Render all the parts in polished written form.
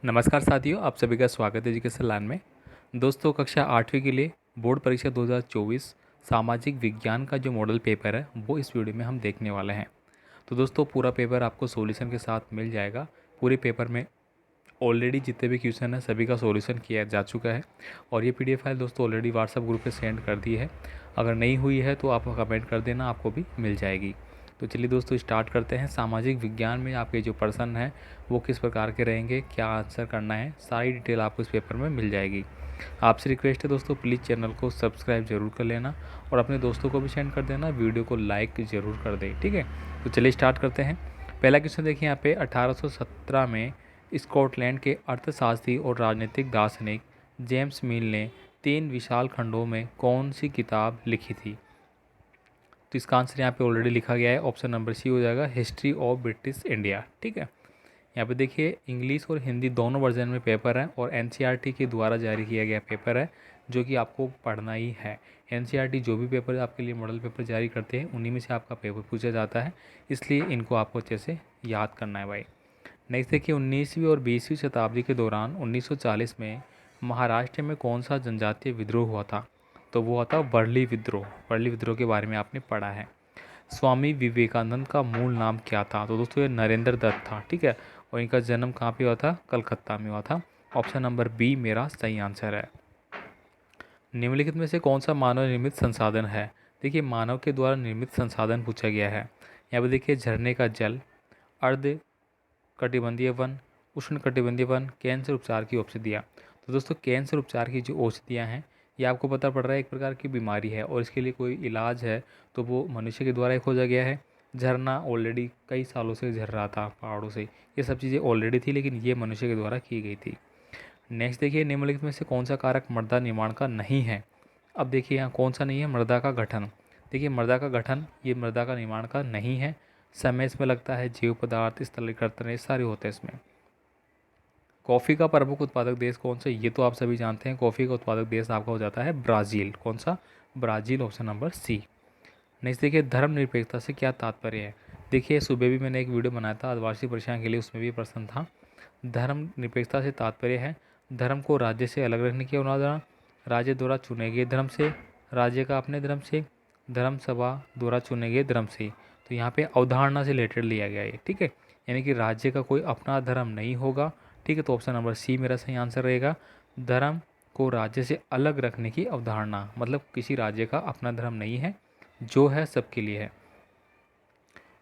नमस्कार साथियों, आप सभी का स्वागत है एजुकेशन लाइन में। दोस्तों, कक्षा 8वीं के लिए बोर्ड परीक्षा 2024 सामाजिक विज्ञान का जो मॉडल पेपर है वो इस वीडियो में हम देखने वाले हैं। तो दोस्तों, पूरा पेपर आपको सॉल्यूशन के साथ मिल जाएगा। पूरे पेपर में ऑलरेडी जितने भी क्वेश्चन हैं सभी का सॉल्यूशन किया जा चुका है और ये पीडीएफ फाइल दोस्तों ऑलरेडी व्हाट्सएप ग्रुप पे सेंड कर दी है। अगर नहीं हुई है तो आप कमेंट कर देना, आपको भी मिल जाएगी। तो चलिए दोस्तों, स्टार्ट करते हैं। सामाजिक विज्ञान में आपके जो प्रश्न हैं वो किस प्रकार के रहेंगे, क्या आंसर करना है, सारी डिटेल आपको इस पेपर में मिल जाएगी। आपसे रिक्वेस्ट है दोस्तों, प्लीज़ चैनल को सब्सक्राइब जरूर कर लेना और अपने दोस्तों को भी सेंड कर देना, वीडियो को लाइक ज़रूर कर दें। ठीक है, तो चलिए स्टार्ट करते हैं। पहला क्वेश्चन देखिए यहाँ पे, 1817 में स्कॉटलैंड के अर्थशास्त्री और राजनीतिक दार्शनिक जेम्स मिल ने 3 विशाल खंडों में कौन सी किताब लिखी थी? तो इसका आंसर यहाँ पे ऑलरेडी लिखा गया है, ऑप्शन नंबर सी हो जाएगा, हिस्ट्री ऑफ ब्रिटिश इंडिया। ठीक है, यहाँ पे देखिए इंग्लिश और हिंदी दोनों वर्जन में पेपर है और एनसीईआरटी के द्वारा जारी किया गया पेपर है जो कि आपको पढ़ना ही है। एनसीईआरटी जो भी पेपर आपके लिए मॉडल पेपर जारी करते हैं उन्हीं में से आपका पेपर पूछा जाता है, इसलिए इनको आपको अच्छे से याद करना है भाई। नेक्स्ट देखिए, 19वीं और 20वीं शताब्दी के दौरान 1940 में महाराष्ट्र में कौन सा जनजातीय विद्रोह हुआ था? तो वो हुआ था वर्ली विद्रोह। वर्ली विद्रोह के बारे में आपने पढ़ा है। स्वामी विवेकानंद का मूल नाम क्या था? तो दोस्तों ये नरेंद्र दत्त था। ठीक है, और इनका जन्म कहाँ पे हुआ था? कलकत्ता में हुआ था। ऑप्शन नंबर बी मेरा सही आंसर है। निम्नलिखित में से कौन सा मानव निर्मित संसाधन है? देखिए, मानव के द्वारा निर्मित संसाधन पूछा गया है। यहाँ पे देखिए, झरने का जल, अर्ध कटिबंधीय वन, उष्ण कटिबंधीय वन, कैंसर उपचार की औषधियाँ। तो दोस्तों, कैंसर उपचार की जो औषधियाँ हैं ये आपको पता पड़ रहा है एक प्रकार की बीमारी है और इसके लिए कोई इलाज है तो वो मनुष्य के द्वारा ही खोजा गया है। झरना ऑलरेडी कई सालों से झर रहा था पहाड़ों से, ये सब चीज़ें ऑलरेडी थी लेकिन ये मनुष्य के द्वारा की गई थी। नेक्स्ट देखिए, निम्नलिखित में से कौन सा कारक मृदा निर्माण का नहीं है? अब देखिए यहाँ कौन सा नहीं है, मृदा का गठन। देखिए, मृदा का गठन ये मृदा का निर्माण का नहीं है। समय इसमें लगता है, जीव पदार्थ, स्थलीकर्तन, ये सारे होते हैं इसमें। कॉफ़ी का प्रमुख उत्पादक देश कौन सा? ये तो आप सभी जानते हैं, कॉफ़ी का उत्पादक देश आपका हो जाता है ब्राज़ील। कौन सा? Brazil, option number C. Next देखिए, धर्मनिरपेक्षता से क्या तात्पर्य है? देखिए, सुबह भी मैंने एक वीडियो बनाया था आदिवासी परीक्षा के लिए, उसमें भी प्रश्न था। धर्मनिरपेक्षता से तात्पर्य है धर्म को राज्य से अलग रखने की अवधारणा, राज्य द्वारा चुने गए धर्म से, राज्य का अपने धर्म से, धर्म सभा द्वारा चुने गए धर्म से। तो यहाँ पे अवधारणा से रिलेटेड लिया गया है। ठीक है, यानी कि राज्य का कोई अपना धर्म नहीं होगा। ठीक है, तो ऑप्शन नंबर सी मेरा सही आंसर रहेगा। धर्म को राज्य से अलग रखने की अवधारणा, मतलब किसी राज्य का अपना धर्म नहीं है, जो है सबके लिए है।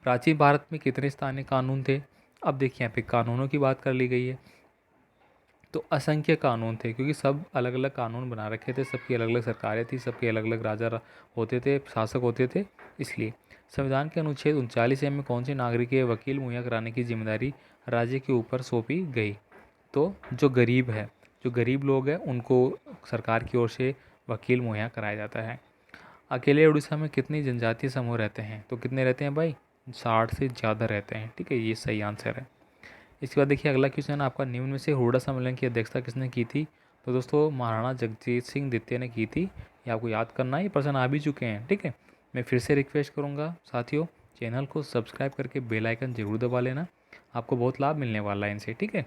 प्राचीन भारत में कितने स्थानीय कानून थे? अब देखिए यहाँ पे कानूनों की बात कर ली गई है तो असंख्य कानून थे, क्योंकि सब अलग अलग कानून बना रखे थे, सबकी अलग अलग सरकारें थी, सबके अलग अलग राजा होते थे, शासक होते थे। इसलिए संविधान के अनुच्छेद 39 में कौन से नागरिक के वकील मुहैया कराने की जिम्मेदारी राज्य के ऊपर सौंपी गई? तो जो गरीब है, जो गरीब लोग हैं उनको सरकार की ओर से वकील मुहैया कराया जाता है। अकेले उड़ीसा में कितनी जनजातीय समूह रहते हैं? तो कितने रहते हैं भाई? 60 से ज़्यादा रहते हैं। ठीक है, ये सही आंसर है। इसके बाद देखिए अगला क्वेश्चन, आपका निम्न में से हुडा सम्मेलन की अध्यक्षता किसने की थी? तो दोस्तों महाराणा जगजीत सिंह द्वितीय ने की थी। ये आपको याद करना है, ये प्रश्न आ भी चुके हैं। ठीक है, मैं फिर से रिक्वेस्ट करूँगा साथियों, चैनल को सब्सक्राइब करके बेल आइकन जरूर दबा लेना, आपको बहुत लाभ मिलने वाला है इनसे। ठीक है,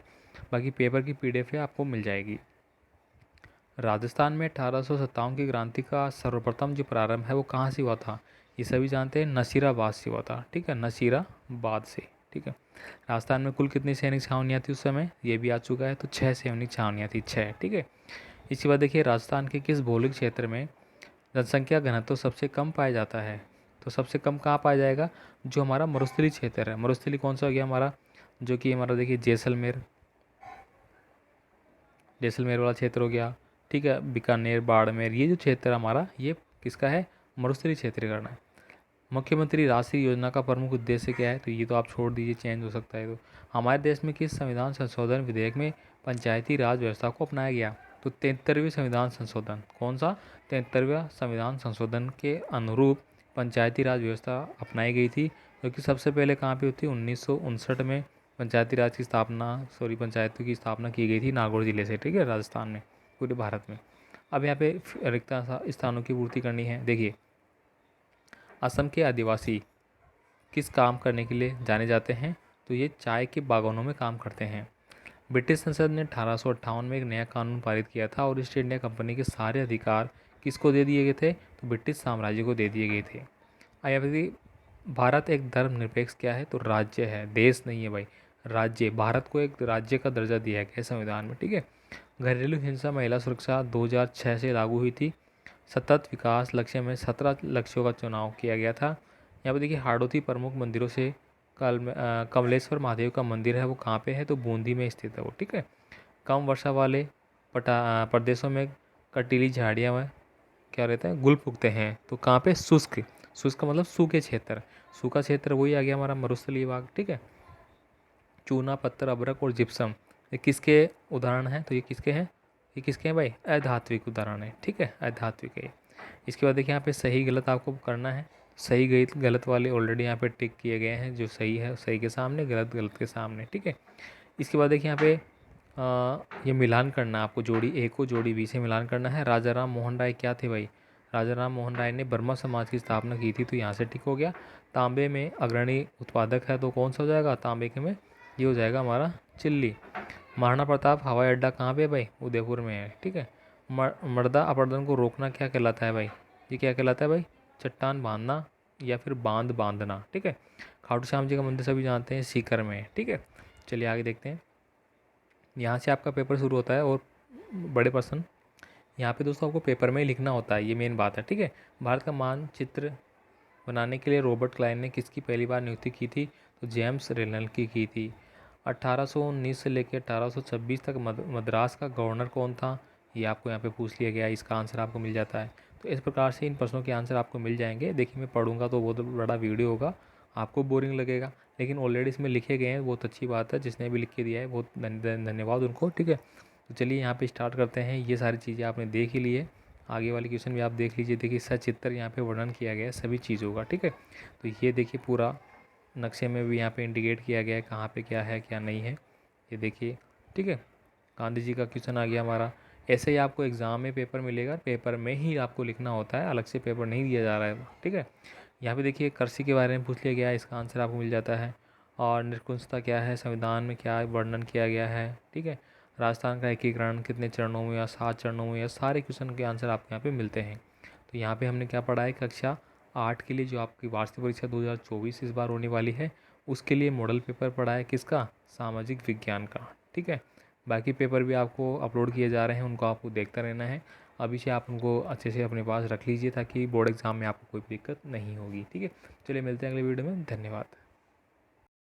बाकी पेपर की पीडीएफ है आपको मिल जाएगी। राजस्थान में 1857 की क्रांति का सर्वप्रथम जो प्रारंभ है वो कहाँ से हुआ था? ये सभी जानते हैं, नसीराबाद से हुआ था। ठीक है, नसीराबाद से। ठीक है, राजस्थान में कुल कितनी सैनिक छावनियाँ थी उस समय? ये भी आ चुका है, तो 6 सैनिक छावनियाँ थी, 6। ठीक है, इसके बाद देखिए, राजस्थान के किस भौगोलिक क्षेत्र में जनसंख्या घनत्व सबसे कम पाया जाता है? तो सबसे कम कहाँ पाया जाएगा? जो हमारा मरुस्थलीय क्षेत्र है। मरुस्थलीय कौन सा हो गया हमारा? जो कि हमारा देखिए जैसलमेर, जैसलमेर वाला क्षेत्र हो गया। ठीक है, बीकानेर, बाड़मेर, ये जो क्षेत्र हमारा ये किसका है? मरुस्थलीय क्षेत्र का है। मुख्यमंत्री राष्ट्रीय योजना का प्रमुख उद्देश्य क्या है? तो ये तो आप छोड़ दीजिए, चेंज हो सकता है। तो हमारे देश में किस संविधान संशोधन विधेयक में पंचायती राज व्यवस्था को अपनाया गया? तो 73वें संविधान संशोधन। कौन सा? 73वां संविधान संशोधन के अनुरूप पंचायती राज व्यवस्था अपनाई गई थी, जो कि सबसे पहले कहाँ पे हुई थी? 1959 में पंचायती राज की स्थापना, पंचायतों की स्थापना की गई थी नागौर जिले से। ठीक है, राजस्थान में, पूरे भारत में। अब यहाँ पे रिक्त स्थानों की पूर्ति करनी है। देखिए, असम के आदिवासी किस काम करने के लिए जाने जाते हैं? तो ये चाय के बागानों में काम करते हैं। ब्रिटिश संसद ने 1858 में एक नया कानून पारित किया था और ईस्ट इंडिया कंपनी के सारे अधिकार किसको दे दिए गए थे, तो ब्रिटिश साम्राज्य को दे दिए गए थे। आया भाई, भारत एक धर्मनिरपेक्ष क्या है, तो राज्य है, देश नहीं है भाई, राज्य। भारत को एक राज्य का दर्जा दिया गया है संविधान में, ठीक है। घरेलू हिंसा महिला सुरक्षा 2006 से लागू हुई थी। सतत विकास लक्ष्य में 17 लक्ष्यों का चुनाव किया गया था। यहाँ पे देखिए हाड़ौती प्रमुख मंदिरों से कमलेश्वर महादेव का मंदिर है, वो कहाँ पे है, तो बूंदी में स्थित है वो, ठीक है। कम वर्षा वाले प्रदेशों में कटीली झाड़ियाँ में क्या रहता है, गुल उगते हैं, तो कहाँ पे, शुष्क। शुष्क का मतलब सूखे क्षेत्र, सूखा क्षेत्र वही आ गया हमारा मरुस्थलीय भाग, ठीक है। चूना पत्थर अभ्रक और जिप्सम, ये किसके उदाहरण हैं, तो ये किसके हैं, ये किसके हैं भाई, अधात्विक उदाहरण है, ठीक है, अधात्विक है। इसके बाद देखिए यहाँ पे सही गलत आपको करना है। सही गलत गलत वाले ऑलरेडी यहाँ पे टिक किए गए हैं, जो सही है सही के सामने, गलत गलत के सामने, ठीक है। इसके बाद देखिए यहाँ पे ये मिलान करना है आपको, जोड़ी ए को जोड़ी बी से मिलान करना है। राजा राम मोहन राय क्या थे भाई, राजा राम मोहन राय ने ब्रह्मा समाज की स्थापना की थी, तो यहाँ से टिक हो गया। तांबे में अग्रणी उत्पादक है, तो कौन सा हो जाएगा, तांबे के में ये हो जाएगा हमारा चिल्ली। महाराणा प्रताप हवाई अड्डा कहाँ पे भाई, उदयपुर में है, ठीक है। मर्दा अपरदन को रोकना क्या कहलाता है भाई, ये क्या कहलाता है भाई, चट्टान बांधना या फिर बांध बांधना, ठीक है। खाटू श्याम जी का मंदिर सभी जानते हैं, सीकर में है, ठीक है। चलिए आगे देखते हैं। यहाँ से आपका पेपर शुरू होता है और बड़े प्रश्न यहाँ पे दोस्तों आपको पेपर में ही लिखना होता है, ये मेन बात है, ठीक है। भारत का मानचित्र बनाने के लिए रॉबर्ट क्लाइन ने किसकी पहली बार नियुक्ति की थी, तो जेम्स रेनल की थी। 1819 से लेकर 1826 तक मद्रास का गवर्नर कौन था, ये आपको यहाँ पे पूछ लिया गया, इसका आंसर आपको मिल जाता है। तो इस प्रकार से इन प्रश्नों के आंसर आपको मिल जाएंगे। देखिए मैं पढ़ूंगा तो बहुत बड़ा वीडियो होगा, आपको बोरिंग लगेगा, लेकिन ऑलरेडी इसमें लिखे गए हैं, बहुत अच्छी बात है। जिसने भी लिख के दिया है बहुत धन्यवाद उनको, ठीक है। तो चलिए यहाँ पे स्टार्ट करते हैं। ये सारी चीज़ें आपने देख ही ली है, आगे वाली क्वेश्चन भी आप देख लीजिए। देखिए सचित्र यहाँ पे वर्णन किया गया है सभी चीज़ों का, ठीक है। तो ये देखिए पूरा नक्शे में भी यहाँ पे इंडिकेट किया गया है कहाँ पे क्या है क्या नहीं है, ये देखिए, ठीक है। गांधी जी का क्वेश्चन आ गया हमारा। ऐसे ही आपको एग्ज़ाम में पेपर मिलेगा, पेपर में ही आपको लिखना होता है, अलग से पेपर नहीं दिया जा रहा है, ठीक है। यहाँ पे देखिए कृषि के बारे में पूछ लिया गया है, इसका आंसर आपको मिल जाता है। और निरंकुशता क्या है, संविधान में क्या वर्णन किया गया है, ठीक है। राजस्थान का एकीकरण कितने चरणों में या 7 चरणों में, या सारे क्वेश्चन के आंसर आपको यहाँ पे मिलते हैं। तो यहाँ पे हमने क्या पढ़ा है, कक्षा 8 के लिए जो आपकी वार्षिक परीक्षा 2024 इस बार होने वाली है, उसके लिए मॉडल पेपर पढ़ा है किसका, सामाजिक विज्ञान का, ठीक है। बाकी पेपर भी आपको अपलोड किए जा रहे हैं, उनको आपको देखता रहना है। अभी से आप उनको अच्छे से अपने पास रख लीजिए ताकि बोर्ड एग्ज़ाम में आपको कोई दिक्कत नहीं होगी, ठीक है। चलिए मिलते हैं अगले वीडियो में, धन्यवाद।